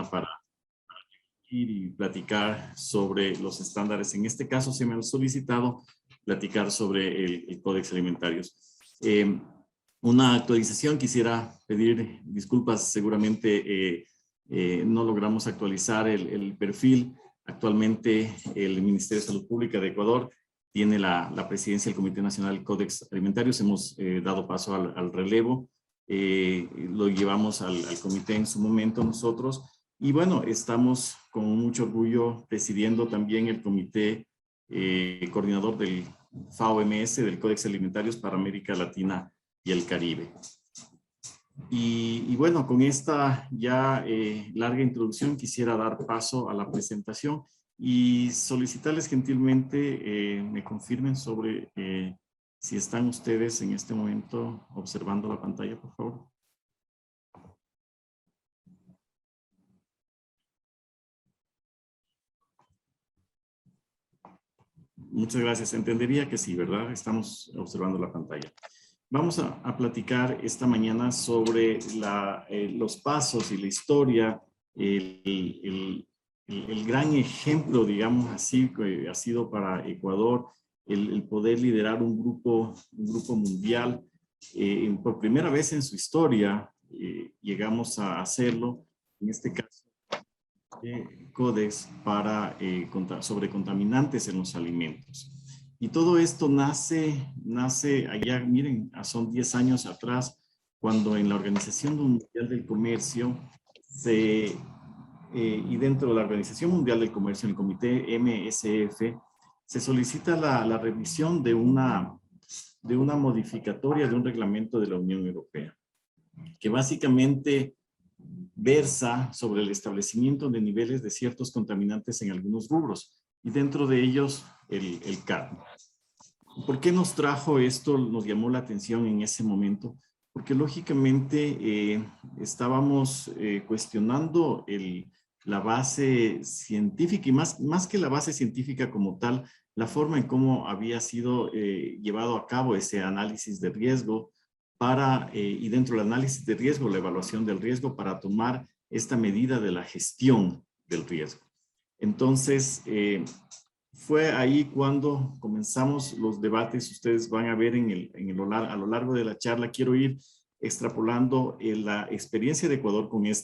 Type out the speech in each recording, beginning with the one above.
mañana para ir y platicar sobre los estándares. En este caso se me ha solicitado platicar sobre el Códex Alimentarios. Una actualización, quisiera pedir disculpas, seguramente no logramos actualizar el perfil. Actualmente el Ministerio de Salud Pública de Ecuador tiene la presidencia del Comité Nacional del Códex Alimentarios. Hemos dado paso al relevo, lo llevamos al comité en su momento nosotros. Y bueno, estamos con mucho orgullo presidiendo también el comité coordinador del FAO-MS, del Códex Alimentarios para América Latina y el Caribe. Y bueno, con esta ya larga introducción quisiera dar paso a la presentación y solicitarles gentilmente me confirmen sobre si están ustedes en este momento observando la pantalla, por favor. Muchas gracias. Entendería que sí, ¿verdad? Estamos observando la pantalla. Vamos a platicar esta mañana sobre los pasos y la historia, el gran ejemplo, digamos así, que ha sido para Ecuador el poder liderar un grupo mundial. Por primera vez en su historia llegamos a hacerlo, en este caso, Códex sobre contaminantes en los alimentos. Y todo esto nace allá, miren, son 10 años atrás, cuando en la Organización Mundial del Comercio y dentro de la Organización Mundial del Comercio, en el Comité MSF, se solicita la revisión de una modificatoria de un reglamento de la Unión Europea, que básicamente versa sobre el establecimiento de niveles de ciertos contaminantes en algunos rubros, y dentro de ellos el cadmio. ¿Por qué nos trajo esto? Nos llamó la atención en ese momento, porque lógicamente estábamos cuestionando la base científica, y más que la base científica como tal, la forma en cómo había sido llevado a cabo ese análisis de riesgo y dentro del análisis de riesgo, la evaluación del riesgo para tomar esta medida de la gestión del riesgo. Entonces, fue ahí cuando comenzamos los debates. Ustedes van a ver a lo largo de la charla, quiero ir extrapolando la experiencia de Ecuador con el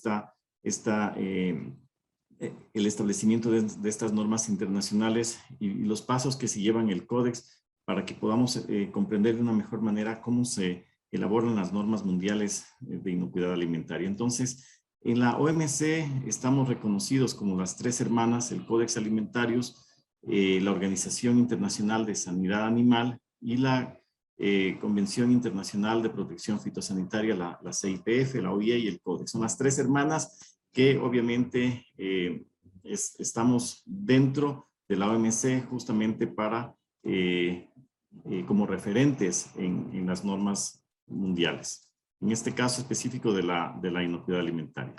establecimiento de estas normas internacionales y los pasos que se llevan el Códex para que podamos comprender de una mejor manera cómo se elaboran las normas mundiales de inocuidad alimentaria. Entonces, en la OMC estamos reconocidos como las 3 hermanas, el Códex Alimentarios, la Organización Internacional de Sanidad Animal y la Convención Internacional de Protección Fitosanitaria, la CIPF, la OIE y el Códex. Son las 3 hermanas que obviamente estamos dentro de la OMC justamente para como referentes en las normas mundiales, en este caso específico de la inocuidad alimentaria.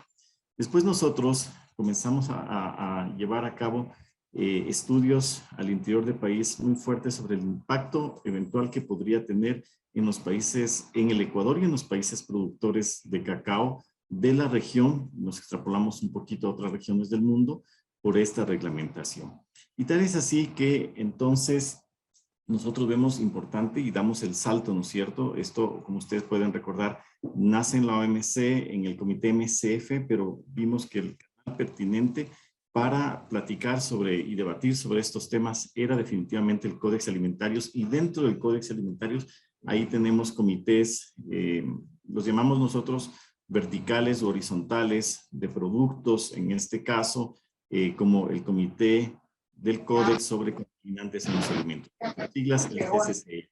Después nosotros comenzamos a llevar a cabo estudios al interior del país muy fuertes sobre el impacto eventual que podría tener en los países, en el Ecuador y en los países productores de cacao de la región. Nos extrapolamos un poquito a otras regiones del mundo por esta reglamentación. Y tal es así que entonces nosotros vemos importante y damos el salto, ¿no es cierto? Esto, como ustedes pueden recordar, nace en la OMC, en el Comité MSF, pero vimos que el canal pertinente para platicar y debatir sobre estos temas era definitivamente el Códex Alimentarios, y dentro del Códex Alimentarios ahí tenemos comités, los llamamos nosotros verticales o horizontales de productos, en este caso, como el Comité del Códex sobre contaminantes en los alimentos, las siglas el CCCI.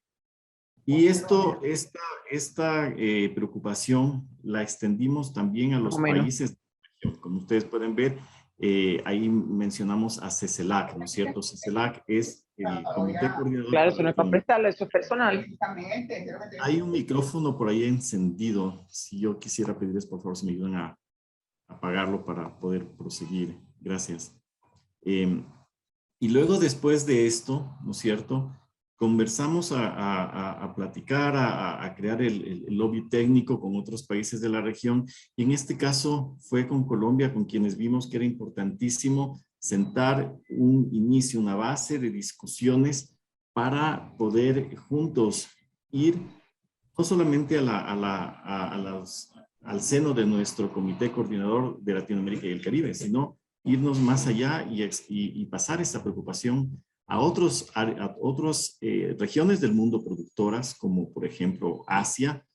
Y esta preocupación la extendimos también a los países, como ustedes pueden ver, ahí mencionamos a CECELAC, ¿no es cierto? CECELAC es el Comité Coordinador. Claro, eso no es para prestarle, eso es personal. Hay un micrófono por ahí encendido. Si yo quisiera pedirles, por favor, si me ayudan a apagarlo para poder proseguir. Gracias. Y luego, después de esto, ¿no es cierto? conversamos a platicar, a crear el lobby técnico con otros países de la región, y en este caso fue con Colombia, con quienes vimos que era importantísimo sentar un inicio, una base de discusiones para poder juntos ir no solamente al seno de nuestro comité coordinador de Latinoamérica y el Caribe, sino irnos más allá y pasar esta preocupación a otras regiones del mundo productoras, como por ejemplo Asia,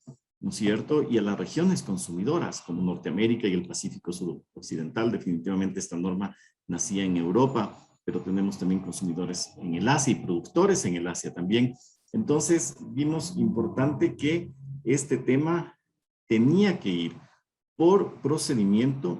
¿no es cierto? Y a las regiones consumidoras, como Norteamérica y el Pacífico Suroccidental. Definitivamente esta norma nacía en Europa, pero tenemos también consumidores en el Asia y productores en el Asia también. Entonces vimos importante que este tema tenía que ir por procedimiento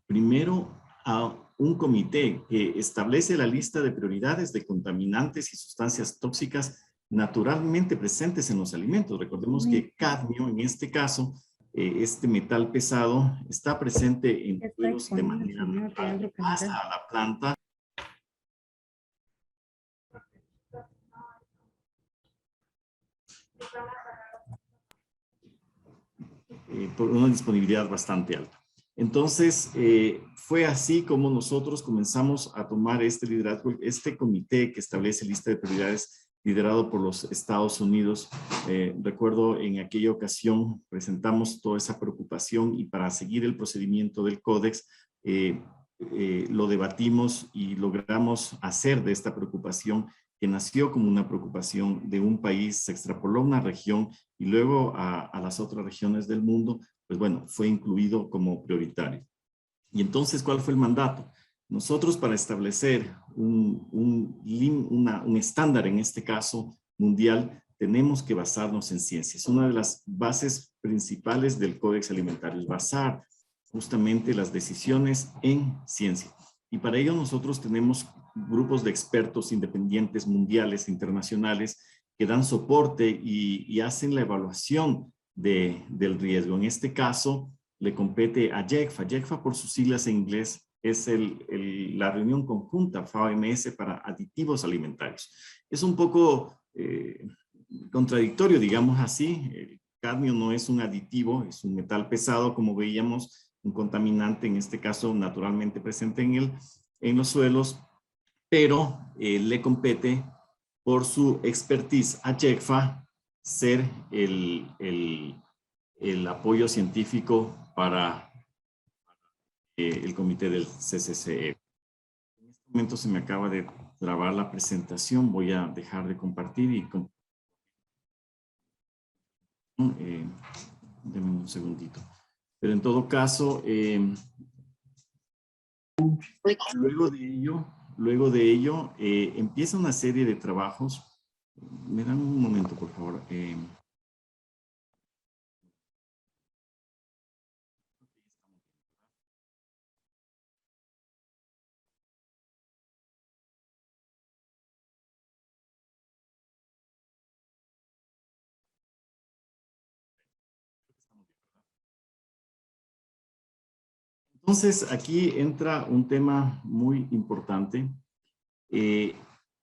primero a un comité que establece la lista de prioridades de contaminantes y sustancias tóxicas naturalmente presentes en los alimentos. Recordemos que cadmio, en este caso, este metal pesado, está presente en suelos de manera natural, pasa a la planta. Por una disponibilidad bastante alta. Entonces, fue así como nosotros comenzamos a tomar este liderazgo, este comité que establece lista de prioridades liderado por los Estados Unidos. Recuerdo en aquella ocasión presentamos toda esa preocupación y para seguir el procedimiento del Códex lo debatimos y logramos hacer de esta preocupación que nació como una preocupación de un país, se extrapoló a una región y luego a las otras regiones del mundo, pues bueno, fue incluido como prioritario. Y entonces, ¿cuál fue el mandato? Nosotros para establecer un estándar, en este caso mundial, tenemos que basarnos en ciencia. Es una de las bases principales del Códex Alimentario, es basar justamente las decisiones en ciencia. Y para ello nosotros tenemos grupos de expertos independientes mundiales, internacionales, que dan soporte y hacen la evaluación del riesgo. En este caso, le compete a JECFA. JECFA, por sus siglas en inglés, es la reunión conjunta FAO-OMS para aditivos alimentarios. Es un poco contradictorio, digamos así. El cadmio no es un aditivo, es un metal pesado, como veíamos, un contaminante, en este caso naturalmente presente en los suelos, pero le compete por su expertise a JECFA ser el apoyo científico para el comité del CCCE. En este momento se me acaba de trabar la presentación, voy a dejar de compartir y denme un segundito. Pero en todo caso, luego de ello empieza una serie de trabajos. Me dan un momento, por favor. Entonces, aquí entra un tema muy importante.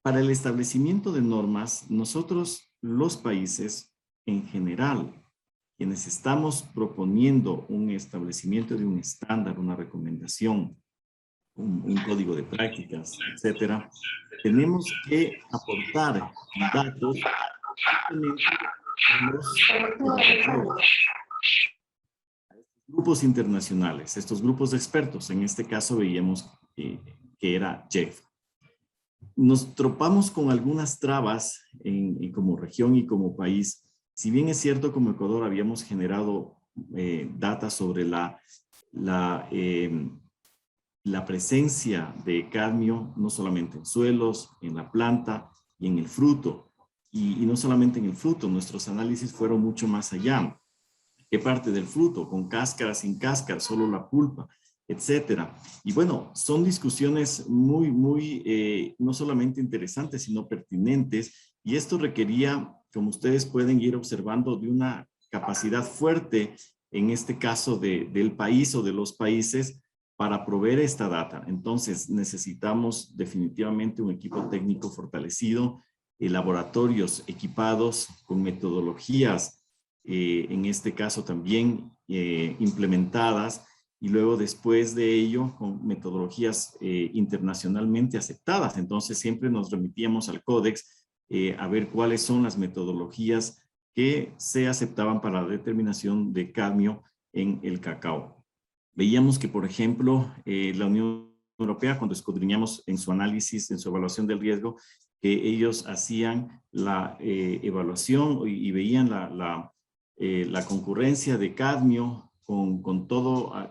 Para el establecimiento de normas, nosotros, los países en general, quienes estamos proponiendo un establecimiento de un estándar, una recomendación, un código de prácticas, etcétera, tenemos que aportar datos a los grupos internacionales, estos grupos de expertos. En este caso veíamos que era JECFA. Nos topamos con algunas trabas como región y como país. Si bien es cierto, como Ecuador habíamos generado data sobre la presencia de cadmio, no solamente en suelos, en la planta y en el fruto. Y no solamente en el fruto, nuestros análisis fueron mucho más allá. ¿Qué parte del fruto? ¿Con cáscara, sin cáscara, solo la pulpa, etcétera? Y bueno, son discusiones muy, no solamente interesantes, sino pertinentes. Y esto requería, como ustedes pueden ir observando, de una capacidad fuerte, en este caso del país o de los países, para proveer esta data. Entonces, necesitamos definitivamente un equipo técnico fortalecido, laboratorios equipados con metodologías, en este caso también implementadas, y luego después de ello con metodologías internacionalmente aceptadas. Entonces siempre nos remitíamos al Códex a ver cuáles son las metodologías que se aceptaban para la determinación de cadmio en el cacao. Veíamos que, por ejemplo, la Unión Europea, cuando escudriñamos en su análisis, en su evaluación del riesgo, que ellos hacían la evaluación y veían la concurrencia de cadmio con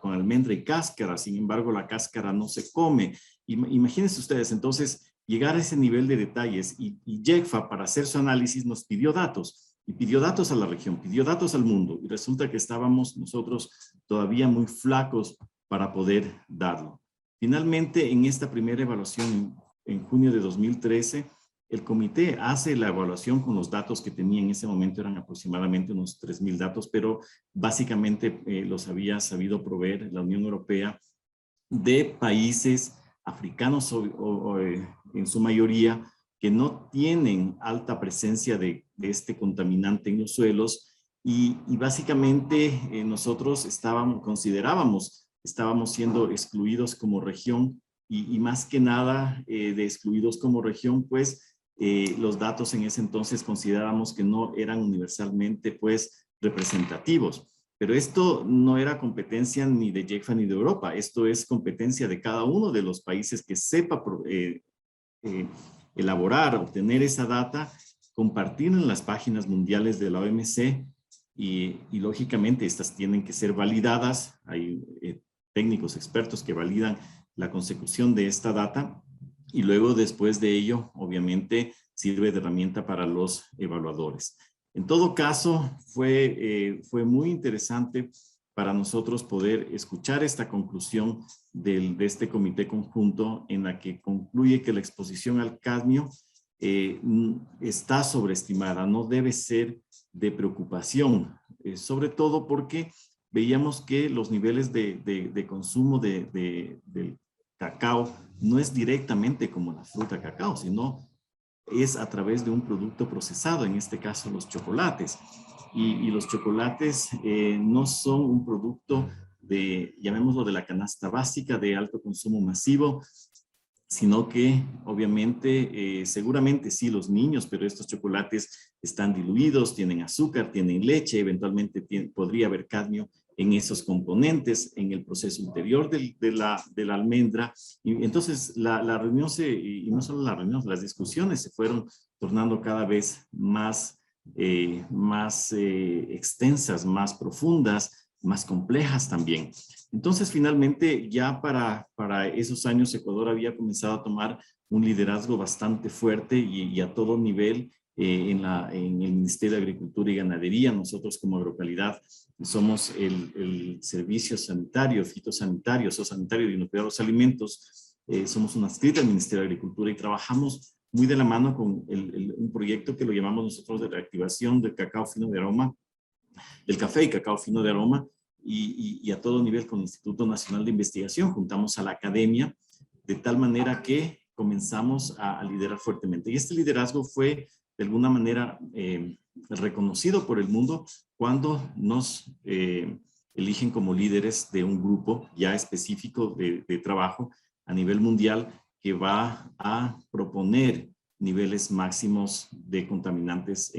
almendra y cáscara. Sin embargo, la cáscara no se come. Imagínense ustedes, entonces, llegar a ese nivel de detalles, y JECFA, para hacer su análisis, nos pidió datos. Y pidió datos a la región, pidió datos al mundo, y resulta que estábamos nosotros todavía muy flacos para poder darlo. Finalmente, en esta primera evaluación, en junio de 2013, el comité hace la evaluación con los datos que tenía en ese momento, eran aproximadamente unos 3,000 datos, pero básicamente los había sabido proveer la Unión Europea de países africanos en su mayoría, que no tienen alta presencia de este contaminante en los suelos, y básicamente nosotros estábamos siendo excluidos como región, y más que nada de excluidos como región, pues los datos en ese entonces considerábamos que no eran universalmente pues representativos. Pero esto no era competencia ni de JECFA ni de Europa, esto es competencia de cada uno de los países que sepa elaborar, obtener esa data, compartir en las páginas mundiales de la OMC, y lógicamente estas tienen que ser validadas. Hay técnicos expertos que validan la consecución de esta data, y luego después de ello obviamente sirve de herramienta para los evaluadores. En todo caso, fue muy interesante para nosotros poder escuchar esta conclusión de este comité conjunto, en la que concluye que la exposición al cadmio está sobreestimada, no debe ser de preocupación, sobre todo porque veíamos que los niveles de consumo del cacao no es directamente como la fruta cacao, sino es a través de un producto procesado, en este caso los chocolates. Y los chocolates no son un producto llamémoslo, de la canasta básica de alto consumo masivo, sino que obviamente, seguramente sí los niños, pero estos chocolates están diluidos, tienen azúcar, tienen leche, eventualmente podría haber cadmio en esos componentes, en el proceso interior de la almendra. Y entonces la reunión y no solo la reunión, las discusiones se fueron tornando cada vez más extensas, más profundas, más complejas también. Entonces, finalmente, ya para esos años, Ecuador había comenzado a tomar un liderazgo bastante fuerte y a todo nivel en el Ministerio de Agricultura y Ganadería. Nosotros como Agrocalidad somos el servicio sanitario, fitosanitario, zoosanitario y inocuidad de los alimentos. Somos una adscrita al Ministerio de Agricultura y trabajamos muy de la mano con un proyecto que lo llamamos nosotros de reactivación del cacao fino de aroma, del café y cacao fino de aroma, y a todo nivel con el Instituto Nacional de Investigación. Juntamos a la academia de tal manera que comenzamos a liderar fuertemente. Y este liderazgo fue de alguna manera reconocido por el mundo cuando nos eligen como líderes de un grupo ya específico de trabajo a nivel mundial, que va a proponer niveles máximos de contaminantes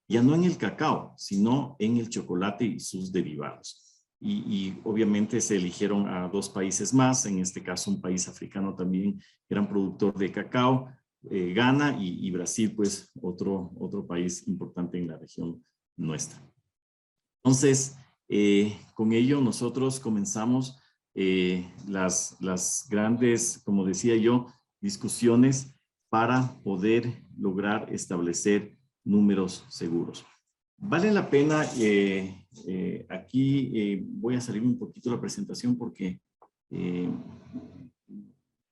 ya no en el cacao, sino en el chocolate y sus derivados. Y obviamente se eligieron a 2 países más, en este caso un país africano también, gran productor de cacao, Ghana, y Brasil, pues otro país importante en la región nuestra. Entonces, con ello nosotros comenzamos las grandes, como decía yo, discusiones para poder lograr establecer números seguros. Vale la pena, aquí voy a salir un poquito de la presentación porque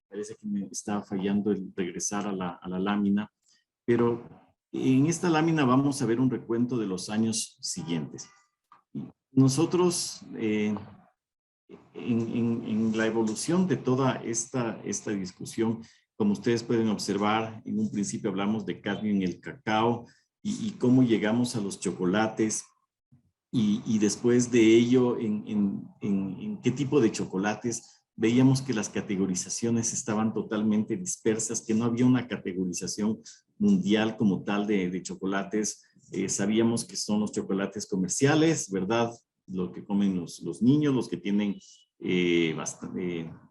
parece que me está fallando el regresar a la lámina, pero en esta lámina vamos a ver un recuento de los años siguientes. Nosotros, en la evolución de toda esta discusión, como ustedes pueden observar, en un principio hablamos de cadmio en el cacao y cómo llegamos a los chocolates y después de ello en qué tipo de chocolates. Veíamos que las categorizaciones estaban totalmente dispersas, que no había una categorización mundial como tal de chocolates. Sabíamos que son los chocolates comerciales, ¿verdad? Lo que comen los niños, los que tienen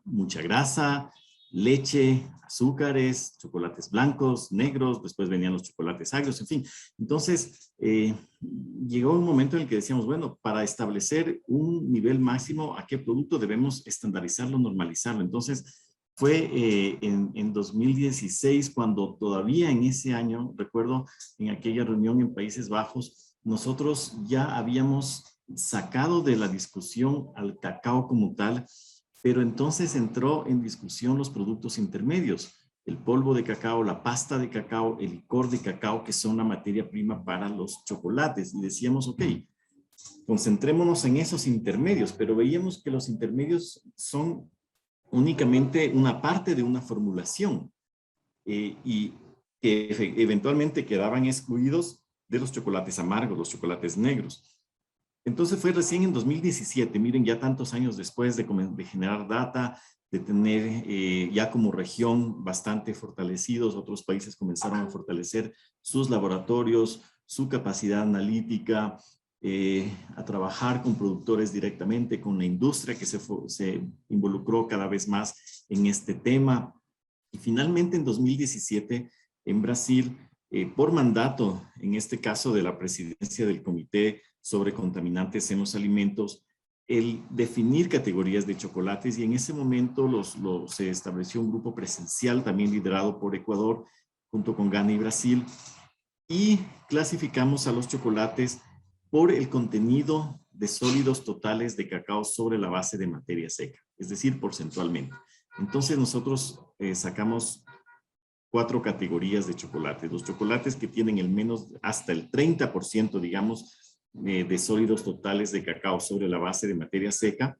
mucha grasa, leche, azúcares, chocolates blancos, negros, después venían los chocolates agrios, en fin. Entonces, llegó un momento en el que decíamos, bueno, para establecer un nivel máximo, ¿a qué producto debemos estandarizarlo, normalizarlo? Entonces, fue en 2016 cuando todavía en ese año, recuerdo en aquella reunión en Países Bajos, nosotros ya habíamos sacado de la discusión al cacao como tal, pero entonces entró en discusión los productos intermedios, el polvo de cacao, la pasta de cacao, el licor de cacao, que son la materia prima para los chocolates. Y decíamos, ok, concentrémonos en esos intermedios, pero veíamos que los intermedios son únicamente una parte de una formulación y que eventualmente quedaban excluidos de los chocolates amargos, los chocolates negros. Entonces fue recién en 2017, miren, ya tantos años después de generar data, de tener ya como región bastante fortalecidos, otros países comenzaron a fortalecer sus laboratorios, su capacidad analítica, a trabajar con productores directamente, con la industria que se involucró cada vez más en este tema. Y finalmente en 2017, en Brasil, por mandato, en este caso de la presidencia del Comité sobre Contaminantes en los Alimentos, el definir categorías de chocolates y en ese momento se estableció un grupo presencial también liderado por Ecuador junto con Ghana y Brasil y clasificamos a los chocolates por el contenido de sólidos totales de cacao sobre la base de materia seca, es decir, porcentualmente. Entonces nosotros sacamos 4 categorías de chocolates. Los chocolates que tienen el menos hasta el 30%, digamos, de sólidos totales de cacao sobre la base de materia seca.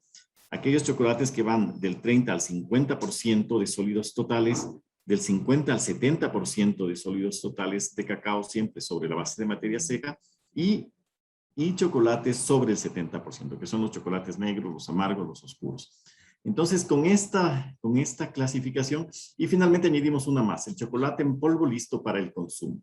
Aquellos chocolates que van del 30 al 50% de sólidos totales, del 50 al 70% de sólidos totales de cacao siempre sobre la base de materia seca y chocolates sobre el 70%, que son los chocolates negros, los amargos, los oscuros. Entonces, con esta clasificación, y finalmente añadimos una más, el chocolate en polvo listo para el consumo.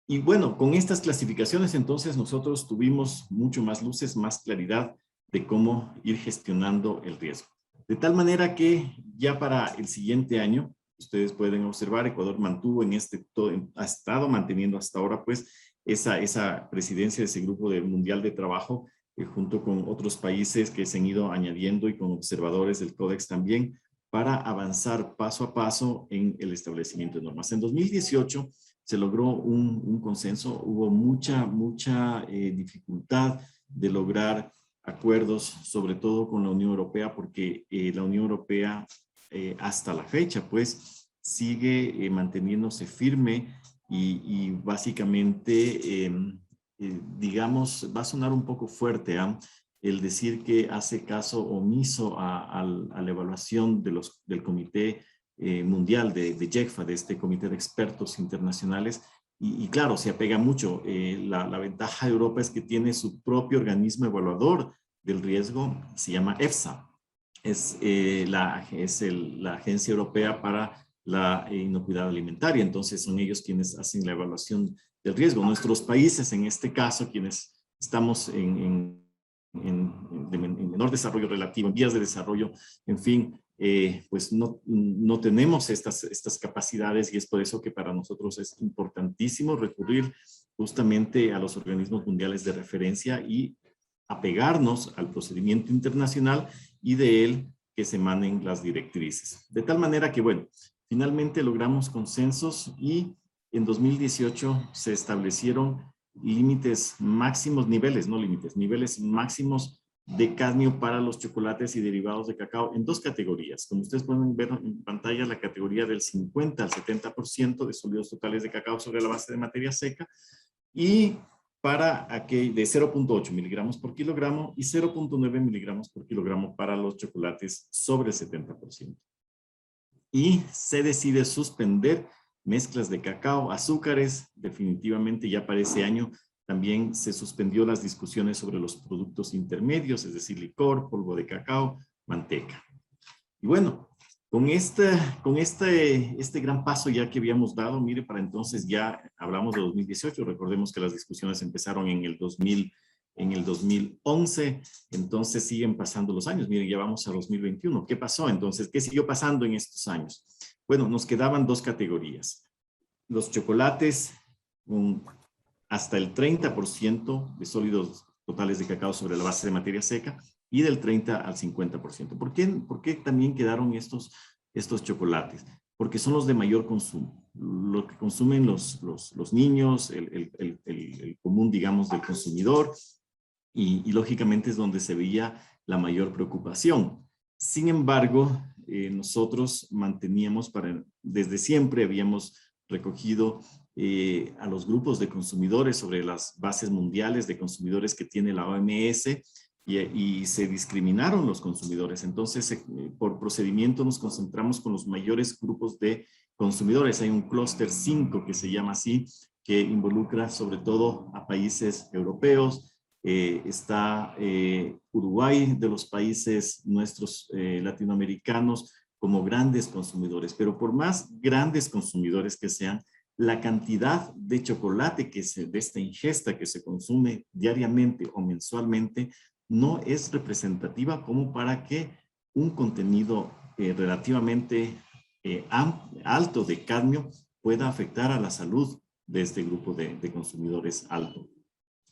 Y bueno, con estas clasificaciones, entonces, nosotros tuvimos mucho más luces, más claridad de cómo ir gestionando el riesgo. De tal manera que ya para el siguiente año, ustedes pueden observar, Ecuador mantuvo ha estado manteniendo hasta ahora, pues, esa presidencia de ese grupo mundial de trabajo, junto con otros países que se han ido añadiendo y con observadores del Códex también, para avanzar paso a paso en el establecimiento de normas. En 2018 se logró un consenso, hubo mucha dificultad de lograr acuerdos, sobre todo con la Unión Europea, porque la Unión Europea hasta la fecha, pues, sigue manteniéndose firme y básicamente digamos, va a sonar un poco fuerte el decir que hace caso omiso a la evaluación del Comité Mundial de JECFA, de este Comité de Expertos Internacionales, y claro, se apega mucho. La ventaja de Europa es que tiene su propio organismo evaluador del riesgo, se llama EFSA, es la Agencia Europea para la Inocuidad Alimentaria, entonces son ellos quienes hacen la evaluación del riesgo. Nuestros países, en este caso, quienes estamos en menor desarrollo relativo, en vías de desarrollo, en fin, pues no tenemos estas capacidades y es por eso que para nosotros es importantísimo recurrir justamente a los organismos mundiales de referencia y apegarnos al procedimiento internacional y de él que se emanen las directrices. De tal manera que, bueno, finalmente logramos consensos y en 2018 se establecieron límites máximos, niveles máximos de cadmio para los chocolates y derivados de cacao en 2 categorías. Como ustedes pueden ver en pantalla, la categoría del 50 al 70% de sólidos totales de cacao sobre la base de materia seca y para aquel de 0.8 miligramos por kilogramo y 0.9 miligramos por kilogramo para los chocolates sobre el 70%. y se decide suspender mezclas de cacao, azúcares. Definitivamente ya para ese año también se suspendió las discusiones sobre los productos intermedios, es decir, licor, polvo de cacao, manteca. Y bueno, con este gran paso ya que habíamos dado, mire, para entonces ya hablamos de 2018, recordemos que las discusiones empezaron en el 2011, entonces siguen pasando los años, miren, ya vamos a 2021. ¿Qué pasó entonces? ¿Qué siguió pasando en estos años? Bueno, nos quedaban dos categorías. Los chocolates con hasta el 30% de sólidos totales de cacao sobre la base de materia seca y del 30 al 50%. ¿Por qué también quedaron estos chocolates? Porque son los de mayor consumo. Lo que consumen los niños, el común, digamos, del consumidor, y lógicamente es donde se veía la mayor preocupación. Sin embargo, nosotros manteníamos, desde siempre habíamos recogido a los grupos de consumidores sobre las bases mundiales de consumidores que tiene la OMS, y se discriminaron los consumidores. Entonces, por procedimiento nos concentramos con los mayores grupos de consumidores. Hay un clúster 5 que se llama así, que involucra sobre todo a países europeos. Está Uruguay, de los países nuestros latinoamericanos, como grandes consumidores. Pero por más grandes consumidores que sean, la cantidad de chocolate de esta ingesta que se consume diariamente o mensualmente no es representativa como para que un contenido relativamente alto de cadmio pueda afectar a la salud de este grupo de consumidores alto.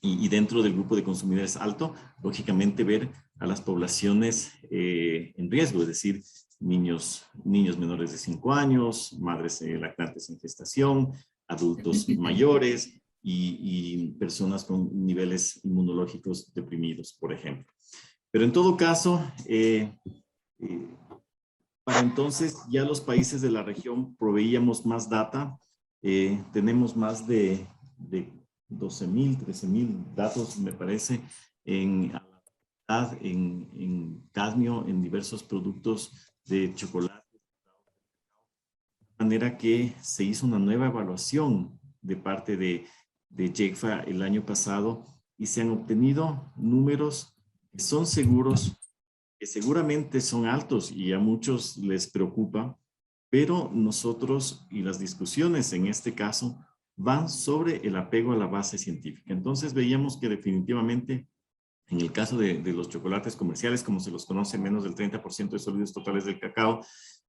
Y dentro del grupo de consumidores alto, lógicamente ver a las poblaciones en riesgo, es decir, niños menores de 5 años, madres lactantes en gestación, adultos mayores y personas con niveles inmunológicos deprimidos, por ejemplo. Pero en todo caso, para entonces ya los países de la región proveíamos más data. Tenemos más de 12,000, 13,000 datos, me parece, en cadmio en diversos productos de chocolate. De manera que se hizo una nueva evaluación de parte de JECFA el año pasado y se han obtenido números que son seguros, que seguramente son altos y a muchos les preocupa, pero nosotros y las discusiones en este caso van sobre el apego a la base científica. Entonces veíamos que definitivamente en el caso de los chocolates comerciales, como se los conoce, menos del 30% de sólidos totales del cacao,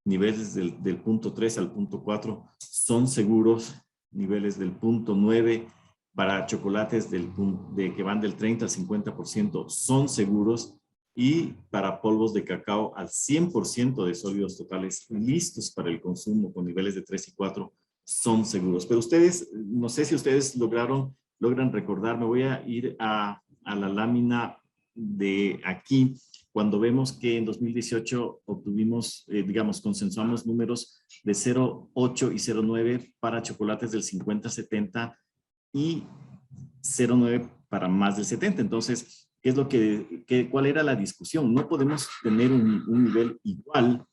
niveles del punto 3 al punto 4 son seguros, niveles del punto 9 para chocolates que van del 30 al 50% son seguros, y para polvos de cacao al 100% de sólidos totales listos para el consumo con niveles de 3 y 4 son seguros. Pero ustedes, no sé si ustedes logran recordar, me voy a ir a la lámina de aquí, cuando vemos que en 2018 obtuvimos, digamos, consensuamos números de 0,8 y 0,9 para chocolates del 50-70 y 0,9 para más del 70. Entonces, ¿cuál era la discusión? No podemos tener un nivel igual,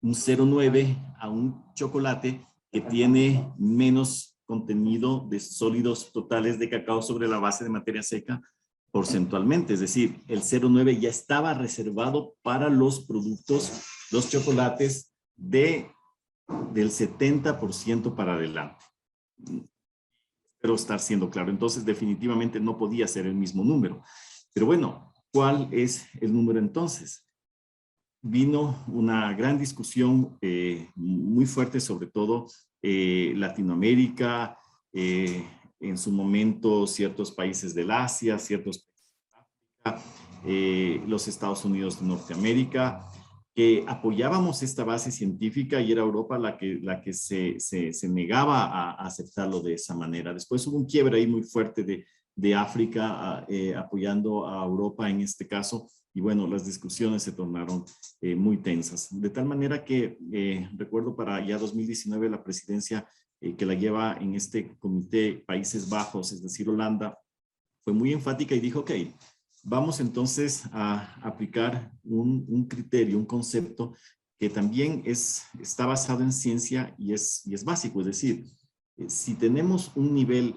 un 0,9 a un chocolate que tiene menos contenido de sólidos totales de cacao sobre la base de materia seca porcentualmente. Es decir, el 0,9 ya estaba reservado para los productos, los chocolates del 70% para adelante. Espero estar siendo claro. Entonces, definitivamente no podía ser el mismo número. Pero bueno, ¿cuál es el número entonces? Vino una gran discusión muy fuerte, sobre todo Latinoamérica, en su momento ciertos países del Asia, ciertos países de África, los Estados Unidos de Norteamérica, que apoyábamos esta base científica, y era Europa la que se negaba a aceptarlo de esa manera. Después hubo un quiebre ahí muy fuerte de África apoyando a Europa en este caso, y bueno, las discusiones se tornaron muy tensas. De tal manera que recuerdo para ya 2019 la presidencia que la lleva en este comité Países Bajos, es decir, Holanda, fue muy enfática y dijo, ok, vamos entonces a aplicar un criterio, un concepto que también está basado en ciencia y es básico. Es decir, si tenemos un nivel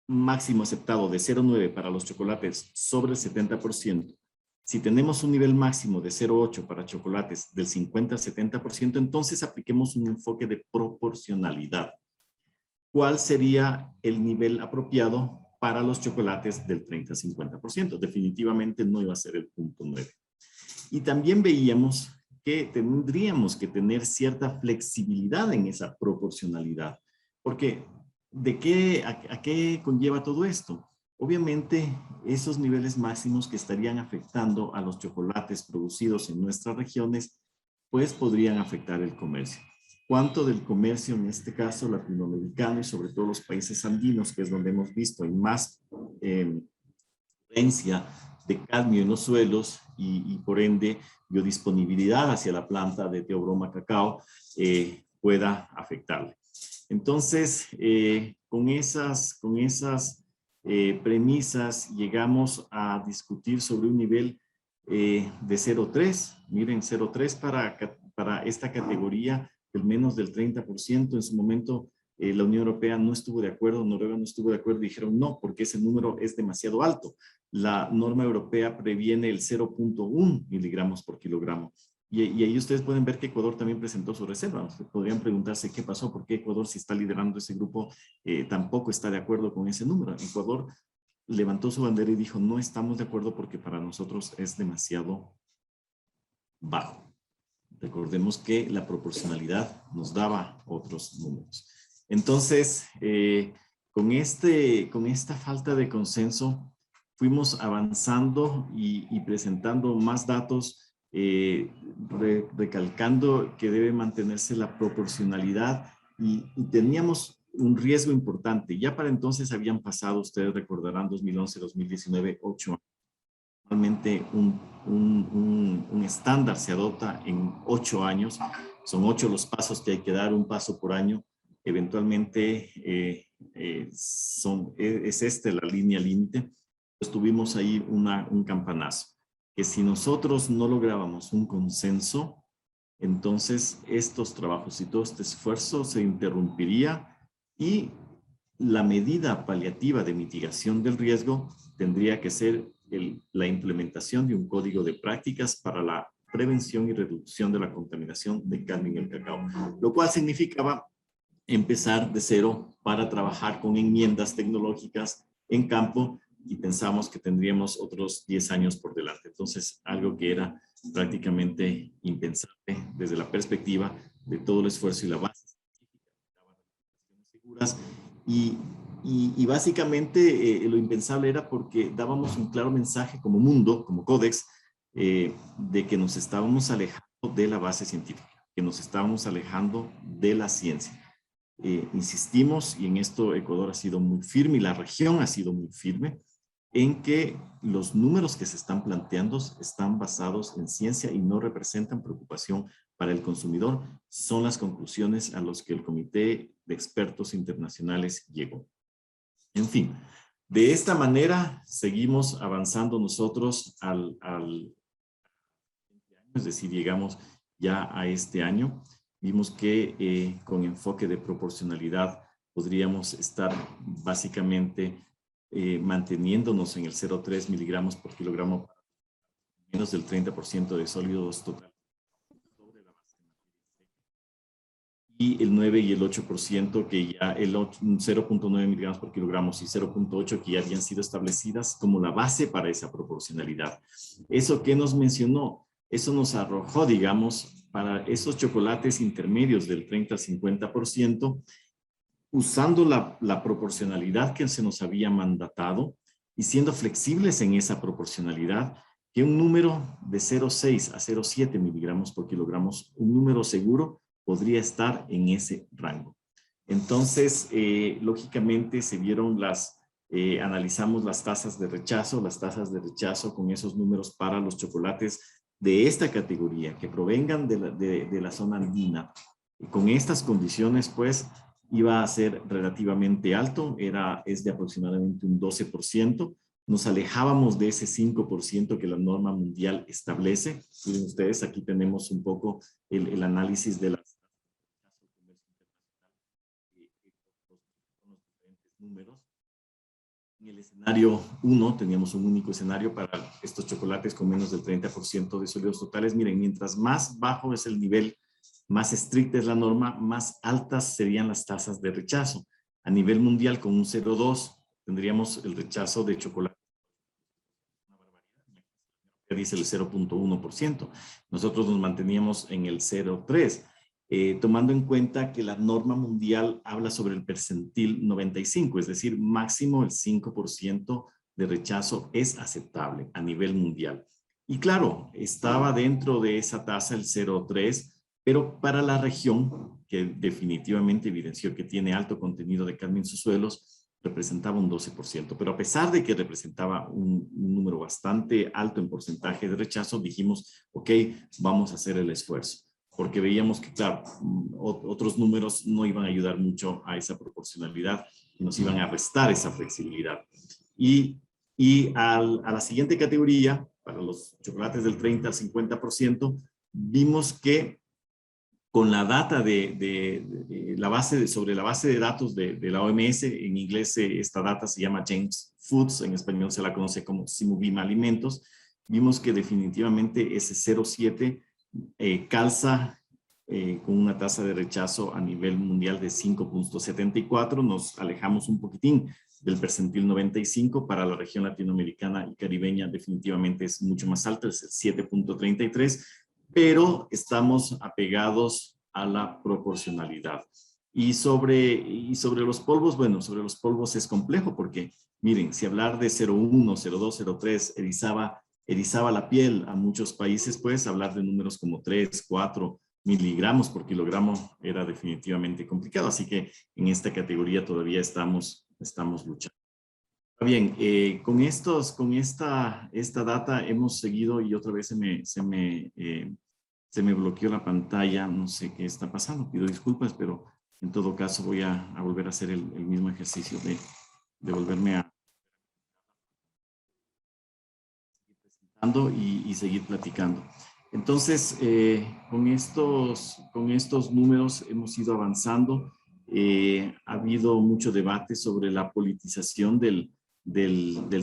máximo aceptado de 0,9 para los chocolates sobre el 70%, si tenemos un nivel máximo de 0,8 para chocolates del 50 al 70%, entonces apliquemos un enfoque de proporcionalidad. ¿Cuál sería el nivel apropiado para los chocolates del 30 al 50%? Definitivamente no iba a ser el 0,9. Y también veíamos que tendríamos que tener cierta flexibilidad en esa proporcionalidad. Porque, ¿a qué conlleva todo esto? Obviamente, esos niveles máximos que estarían afectando a los chocolates producidos en nuestras regiones, pues podrían afectar el comercio. ¿Cuánto del comercio, en este caso latinoamericano y sobre todo los países andinos, que es donde hemos visto en más potencia de cadmio en los suelos y por ende biodisponibilidad hacia la planta de Theobroma cacao pueda afectarle? Entonces, con esas premisas llegamos a discutir sobre un nivel de 0,3. Miren, 0,3 para esta categoría del menos del 30%. En su momento la Unión Europea no estuvo de acuerdo, Noruega no estuvo de acuerdo, dijeron no, porque ese número es demasiado alto. La norma europea previene el 0,1 miligramos por kilogramo. Y ahí ustedes pueden ver que Ecuador también presentó su reserva. Ustedes podrían preguntarse qué pasó, por qué Ecuador, si está liderando ese grupo, tampoco está de acuerdo con ese número. Ecuador levantó su bandera y dijo, no estamos de acuerdo porque para nosotros es demasiado bajo. Recordemos que la proporcionalidad nos daba otros números. Entonces, con esta falta de consenso, fuimos avanzando y presentando más datos, recalcando que debe mantenerse la proporcionalidad y teníamos un riesgo importante. Ya para entonces habían pasado, ustedes recordarán, 2011, 2019, 8 años. Normalmente un estándar se adopta en 8 años. Son 8 los pasos que hay que dar, un paso por año. Eventualmente es esta la línea límite. Pues tuvimos ahí un campanazo. Que si nosotros no lográbamos un consenso, entonces estos trabajos y todo este esfuerzo se interrumpiría y la medida paliativa de mitigación del riesgo tendría que ser la implementación de un código de prácticas para la prevención y reducción de la contaminación de cadmio en el cacao, lo cual significaba empezar de cero para trabajar con enmiendas tecnológicas en campo y pensamos que tendríamos otros 10 años por delante. Entonces, algo que era prácticamente impensable desde la perspectiva de todo el esfuerzo y la base seguras y básicamente lo impensable era porque dábamos un claro mensaje como mundo, como Codex, de que nos estábamos alejando de la base científica, que nos estábamos alejando de la ciencia. Insistimos, y en esto Ecuador ha sido muy firme y la región ha sido muy firme, en que los números que se están planteando están basados en ciencia y no representan preocupación para el consumidor. Son las conclusiones a las que el Comité de Expertos Internacionales llegó. En fin, de esta manera seguimos avanzando nosotros es decir, llegamos ya a este año. Vimos que con enfoque de proporcionalidad podríamos estar básicamente manteniéndonos en el 0,3 miligramos por kilogramo, menos del 30% de sólidos total. Y el 9 y el 8% que ya el 0,9 miligramos por kilogramo y 0,8 que ya habían sido establecidas como la base para esa proporcionalidad. ¿Eso qué nos mencionó? Eso nos arrojó, digamos, para esos chocolates intermedios del 30 al 50%, usando la proporcionalidad que se nos había mandatado y siendo flexibles en esa proporcionalidad, que un número de 0,6 a 0,7 miligramos por kilogramo, un número seguro, podría estar en ese rango. Entonces, lógicamente se vieron analizamos las tasas de rechazo con esos números para los chocolates de esta categoría, que provengan de la zona andina. Y con estas condiciones, pues, iba a ser relativamente alto, es de aproximadamente un 12%, nos alejábamos de ese 5% que la norma mundial establece. Miren ustedes, aquí tenemos un poco el análisis de las números. En el escenario 1 teníamos un único escenario para estos chocolates con menos del 30% de sólidos totales. Miren, mientras más bajo es el nivel, más estricta es la norma, más altas serían las tasas de rechazo. A nivel mundial, con un 0,2 tendríamos el rechazo de chocolate. Dice el 0,1%. Nosotros nos manteníamos en el 0,3%. Tomando en cuenta que la norma mundial habla sobre el percentil 95, es decir, máximo el 5% de rechazo es aceptable a nivel mundial. Y claro, estaba dentro de esa tasa el 0,3, pero para la región, que definitivamente evidenció que tiene alto contenido de cadmio en sus suelos, representaba un 12%. Pero a pesar de que representaba un número bastante alto en porcentaje de rechazo, dijimos, ok, vamos a hacer el esfuerzo, porque veíamos que, claro, otros números no iban a ayudar mucho a esa proporcionalidad, nos iban a restar esa flexibilidad. Y a la siguiente categoría, para los chocolates del 30 al 50%, vimos que con la data sobre la base de datos de la OMS, en inglés esta data se llama James Foods, en español se la conoce como Simubima Alimentos, vimos que definitivamente ese 0,7 calza con una tasa de rechazo a nivel mundial de 5,74. Nos alejamos un poquitín del percentil 95. Para la región latinoamericana y caribeña definitivamente es mucho más alto, es el 7,33, pero estamos apegados a la proporcionalidad. Y sobre los polvos, bueno, sobre los polvos es complejo porque, miren, si hablar de 0,1, 0,2, 0,3 erizaba la piel a muchos países, pues hablar de números como 3, 4 miligramos por kilogramo era definitivamente complicado. Así que en esta categoría todavía estamos luchando. Bien, con esta data hemos seguido y otra vez se me bloqueó la pantalla. No sé qué está pasando, pido disculpas, pero en todo caso voy a volver a hacer el mismo ejercicio de volverme a y seguir platicando. Entonces, con estos números hemos ido avanzando. Ha habido mucho debate sobre la politización del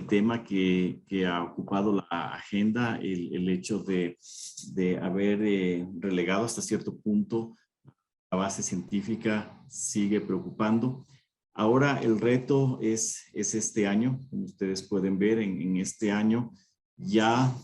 tema que ha ocupado la agenda, el hecho de haber relegado hasta cierto punto la base científica sigue preocupando. Ahora el reto es este año, como ustedes pueden ver, en este año ya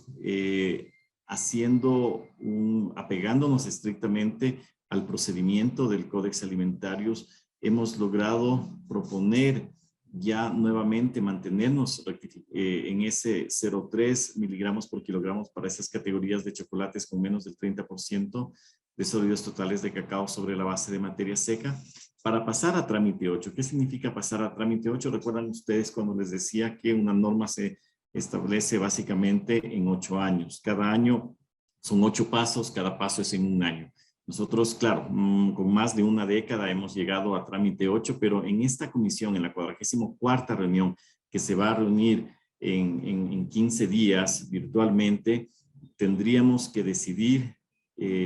apegándonos estrictamente al procedimiento del Codex Alimentarius, hemos logrado proponer ya nuevamente mantenernos en ese 0,3 miligramos por kilogramo para esas categorías de chocolates con menos del 30% de sólidos totales de cacao sobre la base de materia seca, para pasar a trámite 8. ¿Qué significa pasar a trámite 8? ¿Recuerdan ustedes cuando les decía que una norma se establece básicamente en 8 años? Cada año son 8 pasos, cada paso es en un año. Nosotros, claro, con más de una década hemos llegado a trámite 8, pero en esta comisión, en la 44ª reunión, que se va a reunir en 15 días virtualmente, tendríamos que decidir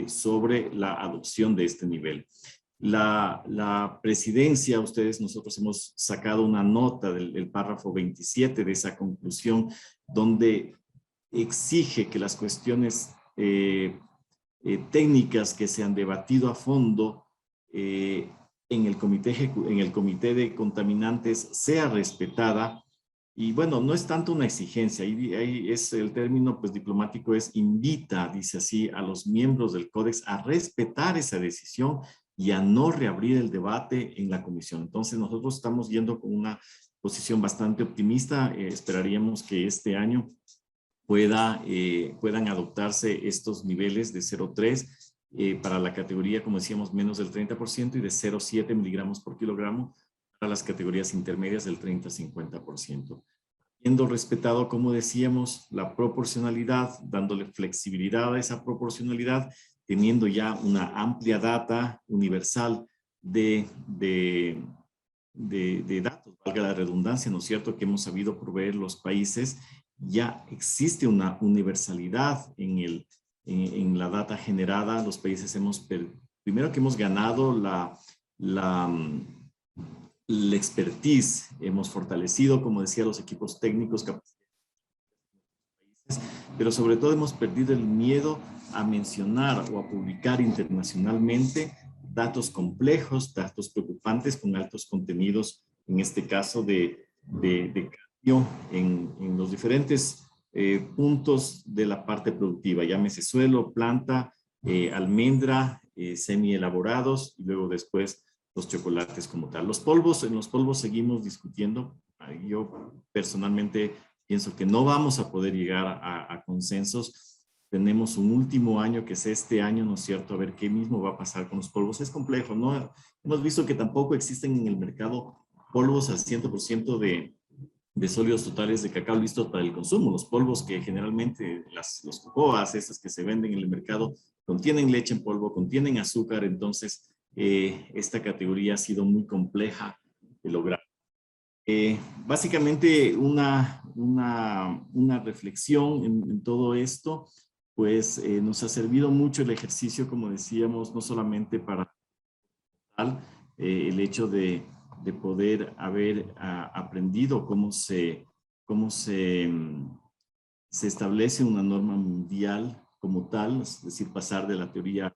sobre la adopción de este nivel. La presidencia, nosotros hemos sacado una nota del párrafo 27 de esa conclusión, donde exige que las cuestiones técnicas que se han debatido a fondo en el comité de contaminantes sea respetada. Y bueno, no es tanto una exigencia, ahí es el término pues diplomático es invita, dice así, a los miembros del Códex a respetar esa decisión y a no reabrir el debate en la comisión. Entonces nosotros estamos yendo con una posición bastante optimista. Esperaríamos que este año puedan adoptarse estos niveles de 0,3 para la categoría, como decíamos, menos del 30% y de 0,7 miligramos por kilogramo para las categorías intermedias del 30-50%. Habiendo respetado, como decíamos, la proporcionalidad, dándole flexibilidad a esa proporcionalidad, teniendo ya una amplia data universal de de datos, valga la redundancia, ¿no es cierto?, que hemos sabido proveer los países, ya existe una universalidad en la data generada. Los países primero que hemos ganado la expertise, hemos fortalecido, como decía, los equipos técnicos, pero sobre todo hemos perdido el miedo a mencionar o a publicar internacionalmente datos complejos, datos preocupantes con altos contenidos, en este caso de cambio en los diferentes puntos de la parte productiva, llámese suelo, planta, almendra, semi-elaborados y luego después los chocolates como tal. En los polvos seguimos discutiendo. Yo personalmente pienso que no vamos a poder llegar a consensos. Tenemos un último año, que es este año, ¿no es cierto? A ver qué mismo va a pasar con los polvos. Es complejo, ¿no? Hemos visto que tampoco existen en el mercado polvos al 100% de sólidos totales de cacao listos para el consumo. Los polvos que generalmente, los cocoas, estas que se venden en el mercado, contienen leche en polvo, contienen azúcar. Entonces, esta categoría ha sido muy compleja de lograr. Básicamente una reflexión en todo esto, pues nos ha servido mucho el ejercicio, como decíamos, no solamente para el hecho de poder haber aprendido cómo se establece una norma mundial como tal, es decir, pasar de la teoría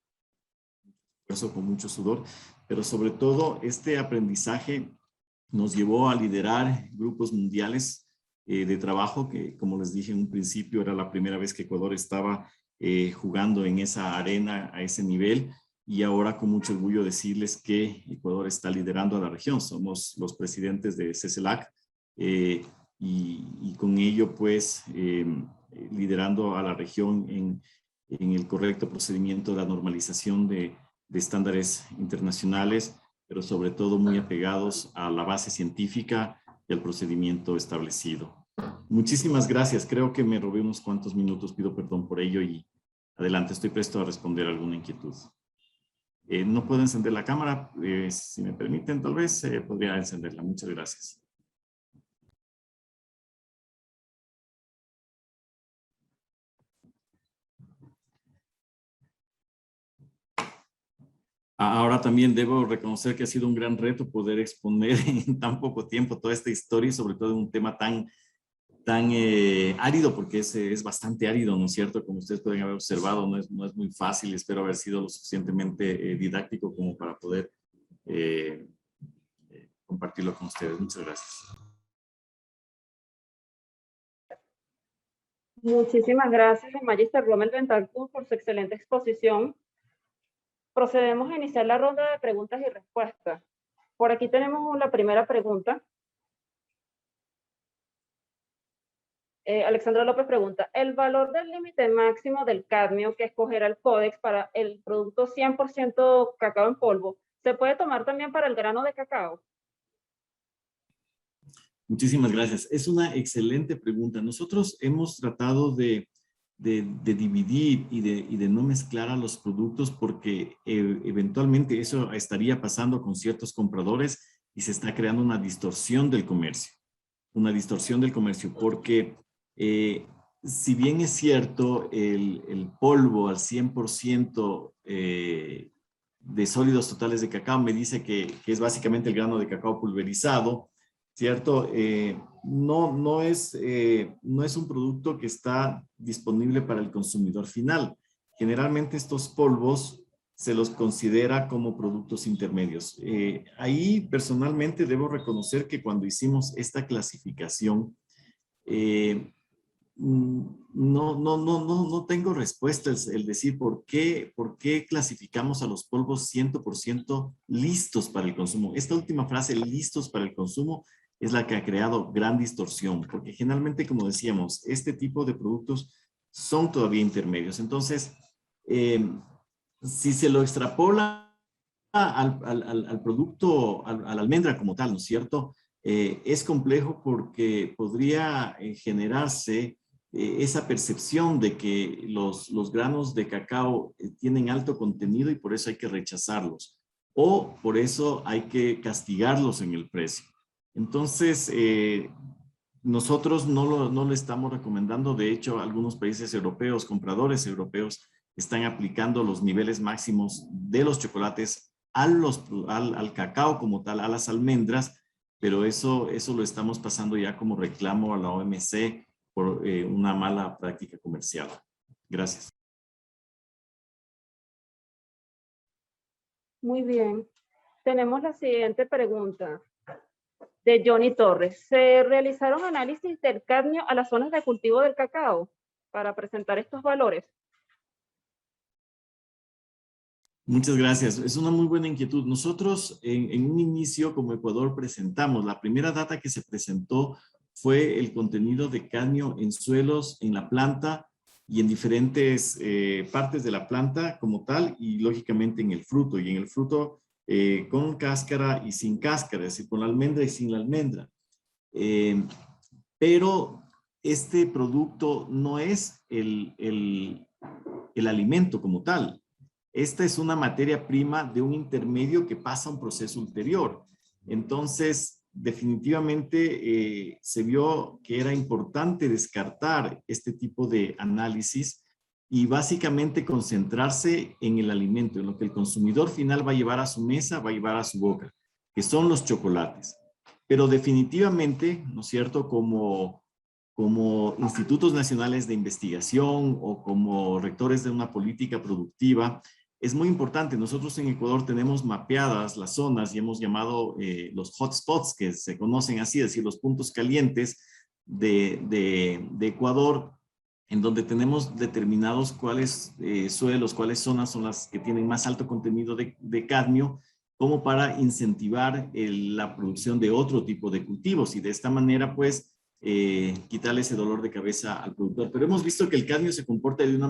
con mucho sudor, pero sobre todo este aprendizaje nos llevó a liderar grupos mundiales de trabajo que, como les dije en un principio, era la primera vez que Ecuador estaba jugando en esa arena a ese nivel, y ahora con mucho orgullo decirles que Ecuador está liderando a la región. Somos los presidentes de CECELAC y con ello pues liderando a la región en el correcto procedimiento de la normalización de estándares internacionales, pero sobre todo muy apegados a la base científica y al procedimiento establecido. Muchísimas gracias. Creo que me robé unos cuantos minutos. Pido perdón por ello y adelante, estoy presto a responder alguna inquietud. No puedo encender la cámara. Si me permiten, tal vez podría encenderla. Muchas gracias. Ahora también debo reconocer que ha sido un gran reto poder exponer en tan poco tiempo toda esta historia y sobre todo en un tema tan árido, porque es bastante árido, ¿no es cierto? Como ustedes pueden haber observado, no es muy fácil. Espero haber sido lo suficientemente didáctico como para poder compartirlo con ustedes. Muchas gracias. Muchísimas gracias, Magister Rommel Bentancur, por su excelente exposición. Procedemos a iniciar la ronda de preguntas y respuestas. Por aquí tenemos la primera pregunta. Alexandra López pregunta, ¿el valor del límite máximo del cadmio que escogerá el Codex para el producto 100% cacao en polvo se puede tomar también para el grano de cacao? Muchísimas gracias. Es una excelente pregunta. Nosotros hemos tratado de dividir y de no mezclar a los productos porque eventualmente eso estaría pasando con ciertos compradores y se está creando una distorsión del comercio. Una distorsión del comercio porque si bien es cierto el polvo al 100% de sólidos totales de cacao me dice que es básicamente el grano de cacao pulverizado, ¿cierto? No es un producto que está disponible para el consumidor final. Generalmente estos polvos se los considera como productos intermedios. Ahí personalmente debo reconocer que cuando hicimos esta clasificación, no tengo respuestas el decir por qué clasificamos a los polvos 100% listos para el consumo. Esta última frase, listos para el consumo, es la que ha creado gran distorsión, porque generalmente, como decíamos, este tipo de productos son todavía intermedios. Entonces, si se lo extrapola al producto, a la almendra como tal, ¿no es cierto? Es complejo porque podría generarse esa percepción de que los granos de cacao tienen alto contenido y por eso hay que rechazarlos. o por eso hay que castigarlos en el precio. Entonces, nosotros no lo estamos recomendando. De hecho, algunos países europeos, compradores europeos, están aplicando los niveles máximos de los chocolates al cacao como tal, a las almendras, pero eso lo estamos pasando ya como reclamo a la OMC por una mala práctica comercial. Gracias. Muy bien. Tenemos la siguiente pregunta de Johnny Torres. ¿Se realizaron análisis del cadmio a las zonas de cultivo del cacao para presentar estos valores? Muchas gracias. Es una muy buena inquietud. Nosotros en un inicio como Ecuador presentamos, la primera data que se presentó fue el contenido de cadmio en suelos, en la planta y en diferentes partes de la planta como tal y lógicamente en el fruto. Y en el fruto con cáscara y sin cáscara, es decir, con la almendra y sin la almendra. Pero este producto no es el alimento como tal. Esta es una materia prima de un intermedio que pasa a un proceso ulterior. Entonces, definitivamente se vio que era importante descartar este tipo de análisis y básicamente concentrarse en el alimento, en lo que el consumidor final va a llevar a su mesa, va a llevar a su boca, que son los chocolates. Pero definitivamente, ¿no es cierto?, como institutos nacionales de investigación o como rectores de una política productiva, es muy importante. Nosotros en Ecuador tenemos mapeadas las zonas y hemos llamado los hotspots, que se conocen así, es decir, los puntos calientes de Ecuador, en donde tenemos determinados cuáles suelos, cuáles zonas son las que tienen más alto contenido de cadmio, como para incentivar la producción de otro tipo de cultivos y de esta manera, pues, quitarle ese dolor de cabeza al productor. Pero hemos visto que el cadmio se comporta de una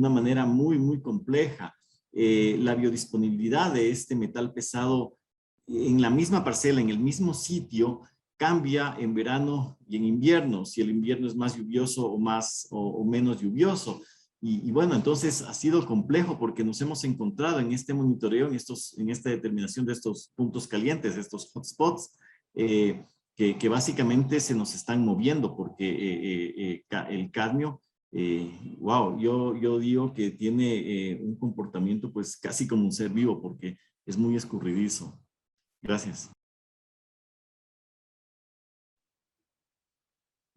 manera muy, muy compleja. La biodisponibilidad de este metal pesado en la misma parcela, en el mismo sitio, cambia en verano y en invierno, si el invierno es más lluvioso o menos lluvioso. Y bueno, entonces ha sido complejo porque nos hemos encontrado en este monitoreo, en esta determinación de estos puntos calientes, de estos hotspots, que básicamente se nos están moviendo porque el cadmio, wow, yo digo que tiene un comportamiento pues casi como un ser vivo porque es muy escurridizo. Gracias.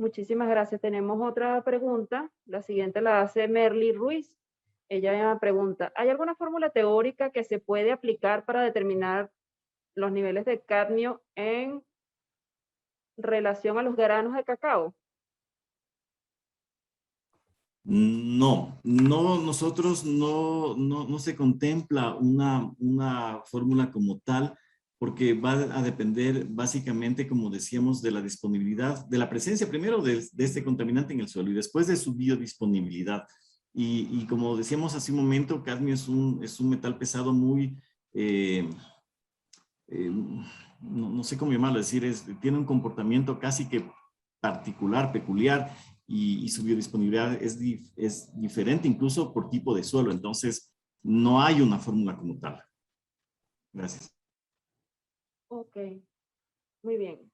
Muchísimas gracias. Tenemos otra pregunta. La siguiente la hace Merly Ruiz. Ella pregunta, ¿hay alguna fórmula teórica que se puede aplicar para determinar los niveles de cadmio en relación a los granos de cacao? No, nosotros no se contempla una fórmula como tal, porque va a depender básicamente, como decíamos, de la disponibilidad, de la presencia primero de este contaminante en el suelo y después de su biodisponibilidad. Y como decíamos hace un momento, cadmio es un metal pesado muy, no sé cómo llamarlo, es decir, tiene un comportamiento casi que particular, peculiar, y su biodisponibilidad es diferente incluso por tipo de suelo. Entonces, no hay una fórmula como tal. Gracias. Ok, muy bien.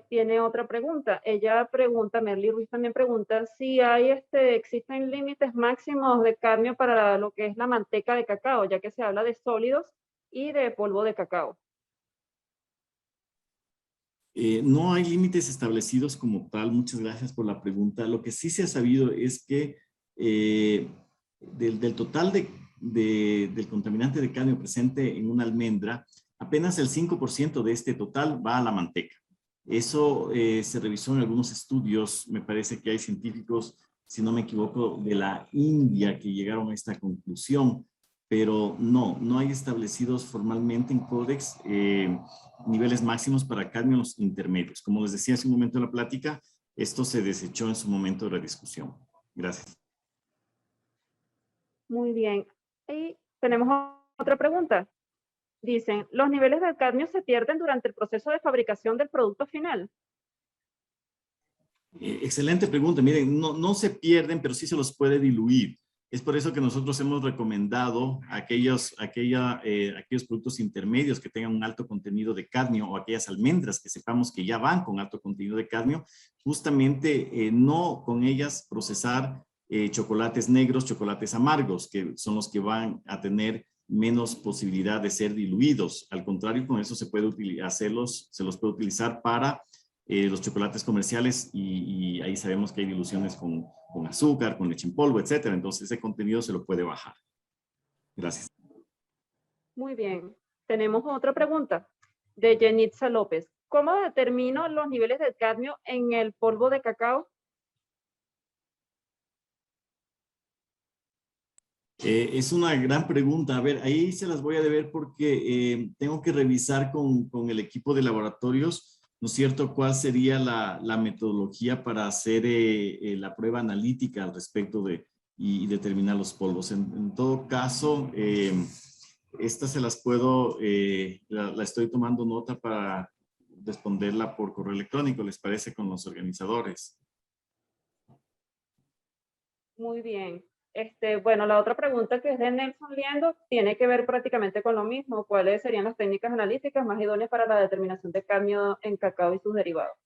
Tiene otra pregunta. Ella pregunta, Merly Ruiz también pregunta, si existen límites máximos de cadmio para lo que es la manteca de cacao, ya que se habla de sólidos y de polvo de cacao. No hay límites establecidos como tal. Muchas gracias por la pregunta. Lo que sí se ha sabido es que del total del contaminante de cadmio presente en una almendra, apenas el 5% de este total va a la manteca. Eso se revisó en algunos estudios. Me parece que hay científicos, si no me equivoco, de la India que llegaron a esta conclusión, pero no hay establecidos formalmente en Codex niveles máximos para cadmio en los intermedios. Como les decía hace un momento en la plática, esto se desechó en su momento de la discusión. Gracias. Muy bien. Y tenemos otra pregunta. Dicen, ¿los niveles de cadmio se pierden durante el proceso de fabricación del producto final? Excelente pregunta. Miren, no se pierden, pero sí se los puede diluir. Es por eso que nosotros hemos recomendado aquellos productos intermedios que tengan un alto contenido de cadmio o aquellas almendras que sepamos que ya van con alto contenido de cadmio, justamente no con ellas procesar chocolates negros, chocolates amargos, que son los que van a tener menos posibilidad de ser diluidos. Al contrario, con eso se puede se los puede utilizar para los chocolates comerciales y ahí sabemos que hay diluciones con azúcar, con leche en polvo, etcétera. Entonces ese contenido se lo puede bajar. Gracias. Muy bien. Tenemos otra pregunta de Yenitza López. ¿Cómo determino los niveles de cadmio en el polvo de cacao? Es una gran pregunta. A ver, ahí se las voy a deber porque tengo que revisar con el equipo de laboratorios, ¿no es cierto?, cuál sería la metodología para hacer la prueba analítica al respecto y determinar los polvos. En todo caso, estas se las puedo, la estoy tomando nota para responderla por correo electrónico, ¿les parece, con los organizadores? Muy bien. Bueno, la otra pregunta, que es de Nelson Liendo, tiene que ver prácticamente con lo mismo. ¿Cuáles serían las técnicas analíticas más idóneas para la determinación de cadmio en cacao y sus derivados?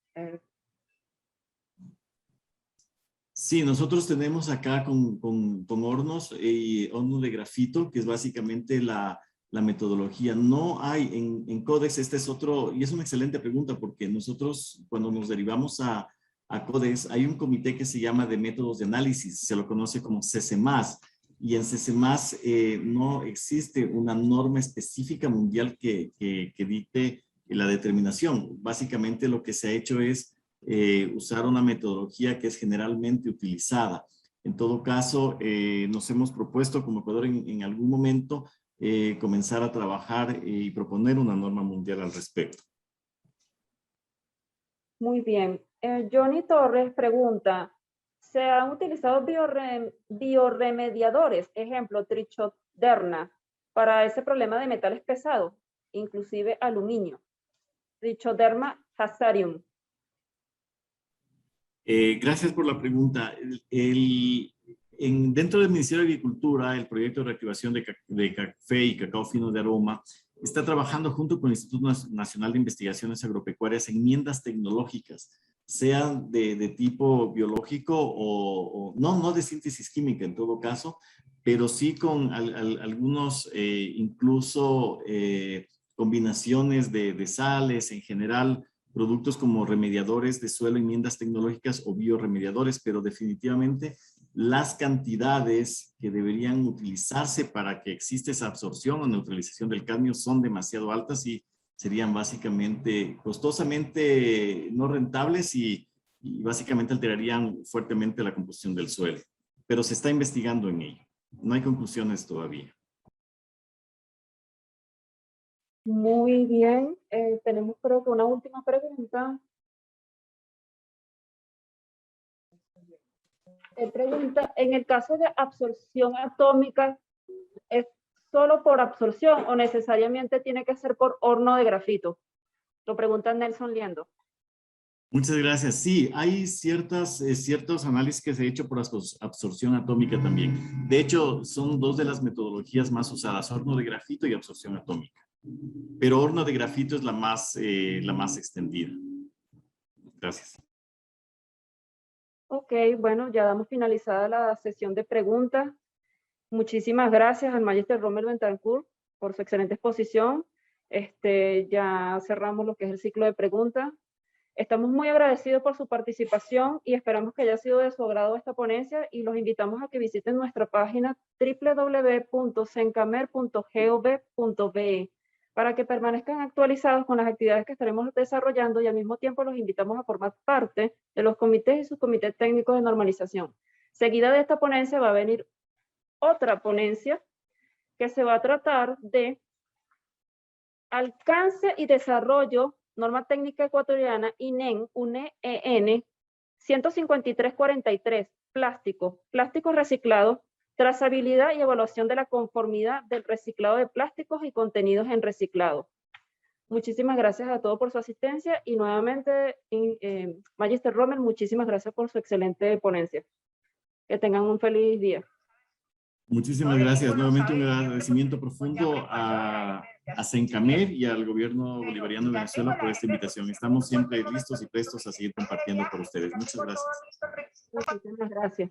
Sí, nosotros tenemos acá con hornos y hornos de grafito, que es básicamente la metodología. No hay en Codex, este es otro, y es una excelente pregunta porque nosotros cuando nos derivamos a Codex, hay un comité que se llama de métodos de análisis, se lo conoce como CCMAS, y en CCMAS no existe una norma específica mundial que dicte la determinación. Básicamente lo que se ha hecho es usar una metodología que es generalmente utilizada. En todo caso, nos hemos propuesto como Ecuador en algún momento comenzar a trabajar y proponer una norma mundial al respecto. Muy bien. Johnny Torres pregunta, ¿se han utilizado bioremediadores, ejemplo, trichoderma, para ese problema de metales pesados, inclusive aluminio? Trichoderma hazardum. Gracias por la pregunta. Dentro del Ministerio de Agricultura, el proyecto de reactivación de café y cacao fino de aroma está trabajando junto con el Instituto Nacional de Investigaciones Agropecuarias en enmiendas tecnológicas, sean de tipo biológico o no de síntesis química en todo caso, pero sí con algunos incluso combinaciones de sales en general, productos como remediadores de suelo, enmiendas tecnológicas o bioremediadores, pero definitivamente las cantidades que deberían utilizarse para que exista esa absorción o neutralización del cadmio son demasiado altas y serían básicamente costosamente no rentables y básicamente alterarían fuertemente la composición del suelo. Pero se está investigando en ello. No hay conclusiones todavía. Muy bien. Tenemos creo que una última pregunta. Pregunta, en el caso de absorción atómica, ¿es solo por absorción o necesariamente tiene que ser por horno de grafito? Lo pregunta Nelson Liendo. Muchas gracias. Sí, hay ciertos análisis que se ha hecho por absorción atómica también. De hecho, son dos de las metodologías más usadas, horno de grafito y absorción atómica. Pero horno de grafito es la más extendida. Gracias. Ok, bueno, ya damos finalizada la sesión de preguntas. Muchísimas gracias al Magister Rommel Bentancur por su excelente exposición. Ya cerramos lo que es el ciclo de preguntas. Estamos muy agradecidos por su participación y esperamos que haya sido de su agrado esta ponencia y los invitamos a que visiten nuestra página www.sencamer.gov.be para que permanezcan actualizados con las actividades que estaremos desarrollando y al mismo tiempo los invitamos a formar parte de los comités y subcomités técnicos de normalización. Seguida de esta ponencia va a venir otra ponencia que se va a tratar de alcance y desarrollo, norma técnica ecuatoriana, INEN, UNEEN 15343, plásticos reciclados, trazabilidad y evaluación de la conformidad del reciclado de plásticos y contenidos en reciclado. Muchísimas gracias a todos por su asistencia y nuevamente, Magister Rommel, muchísimas gracias por su excelente ponencia. Que tengan un feliz día. Muchísimas gracias. Nuevamente un agradecimiento profundo a Sencamer y al gobierno bolivariano de Venezuela por esta invitación. Estamos siempre listos y prestos a seguir compartiendo por ustedes. Muchas gracias. Muchísimas gracias.